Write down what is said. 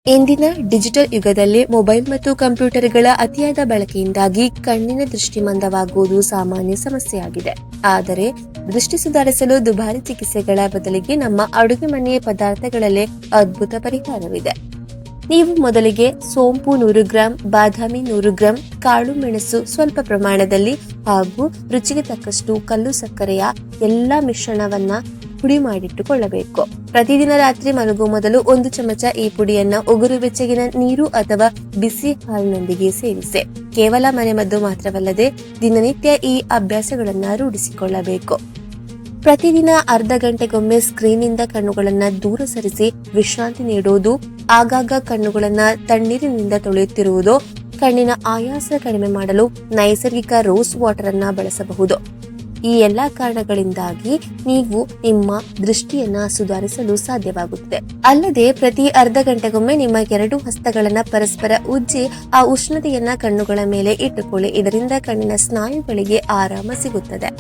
ಇಂದಿನ ಡಿಜಿಟಲ್ ಯುಗದಲ್ಲಿ ಮೊಬೈಲ್ ಮತ್ತು ಕಂಪ್ಯೂಟರ್ಗಳ ಅತಿಯಾದ ಬಳಕೆಯಿಂದಾಗಿ ಕಣ್ಣಿನ ದೃಷ್ಟಿ ಮಂದವಾಗುವುದು ಸಾಮಾನ್ಯ ಸಮಸ್ಯೆಯಾಗಿದೆ. ಆದರೆ ದೃಷ್ಟಿ ಸುಧಾರಿಸಲು ದುಬಾರಿ ಚಿಕಿತ್ಸೆಗಳ ಬದಲಿಗೆ ನಮ್ಮ ಅಡುಗೆ ಮನೆಯ ಪದಾರ್ಥಗಳಲ್ಲೇ ಅದ್ಭುತ ಪರಿಹಾರವಿದೆ. ನೀವು ಮೊದಲಿಗೆ ಸೋಂಪು 100 ಗ್ರಾಂ, ಬಾದಾಮಿ 100 ಗ್ರಾಂ, ಕಾಳು ಮೆಣಸು ಸ್ವಲ್ಪ ಪ್ರಮಾಣದಲ್ಲಿ ಹಾಗೂ ರುಚಿಗೆ ತಕ್ಕಷ್ಟು ಕಲ್ಲು ಸಕ್ಕರೆಯ ಎಲ್ಲಾ ಮಿಶ್ರಣವನ್ನ ಪುಡಿ ಮಾಡಿಟ್ಟುಕೊಳ್ಳಬೇಕು. ಪ್ರತಿದಿನ ರಾತ್ರಿ ಮಲಗುವ ಮೊದಲು 1 ಚಮಚ ಈ ಪುಡಿಯನ್ನ ಉಗುರು ಬೆಚ್ಚಗಿನ ನೀರು ಅಥವಾ ಬಿಸಿ ಹಾಲಿನೊಂದಿಗೆ ಸೇವಿಸಿ. ಕೇವಲ ಮನೆಮದ್ದು ಮಾತ್ರವಲ್ಲದೆ ದಿನನಿತ್ಯ ಈ ಅಭ್ಯಾಸಗಳನ್ನ ರೂಢಿಸಿಕೊಳ್ಳಬೇಕು. ಪ್ರತಿದಿನ ಅರ್ಧ ಗಂಟೆಗೊಮ್ಮೆ ಸ್ಕ್ರೀನ್ನಿಂದ ಕಣ್ಣುಗಳನ್ನ ದೂರ ಸರಿಸಿ ವಿಶ್ರಾಂತಿ ನೀಡುವುದು, ಆಗಾಗ ಕಣ್ಣುಗಳನ್ನ ತಣ್ಣೀರಿನಿಂದ ತೊಳೆಯುತ್ತಿರುವುದು, ಕಣ್ಣಿನ ಆಯಾಸ ಕಡಿಮೆ ಮಾಡಲು ನೈಸರ್ಗಿಕ ರೋಸ್ ವಾಟರ್ ಅನ್ನ ಬಳಸಬಹುದು. ಈ ಎಲ್ಲಾ ಕಾರಣಗಳಿಂದಾಗಿ ನೀವು ನಿಮ್ಮ ದೃಷ್ಟಿಯನ್ನ ಸುಧಾರಿಸಲು ಸಾಧ್ಯವಾಗುತ್ತದೆ. ಅಲ್ಲದೆ ಪ್ರತಿ ಅರ್ಧ ಗಂಟೆಗೊಮ್ಮೆ ನಿಮ್ಮ 2 ಹಸ್ತಗಳನ್ನ ಪರಸ್ಪರ ಉಜ್ಜಿ ಆ ಉಷ್ಣತೆಯನ್ನ ಕಣ್ಣುಗಳ ಮೇಲೆ ಇಟ್ಟುಕೊಳ್ಳಿ. ಇದರಿಂದ ಕಣ್ಣಿನ ಸ್ನಾಯುಗಳಿಗೆ ಆರಾಮ ಸಿಗುತ್ತದೆ.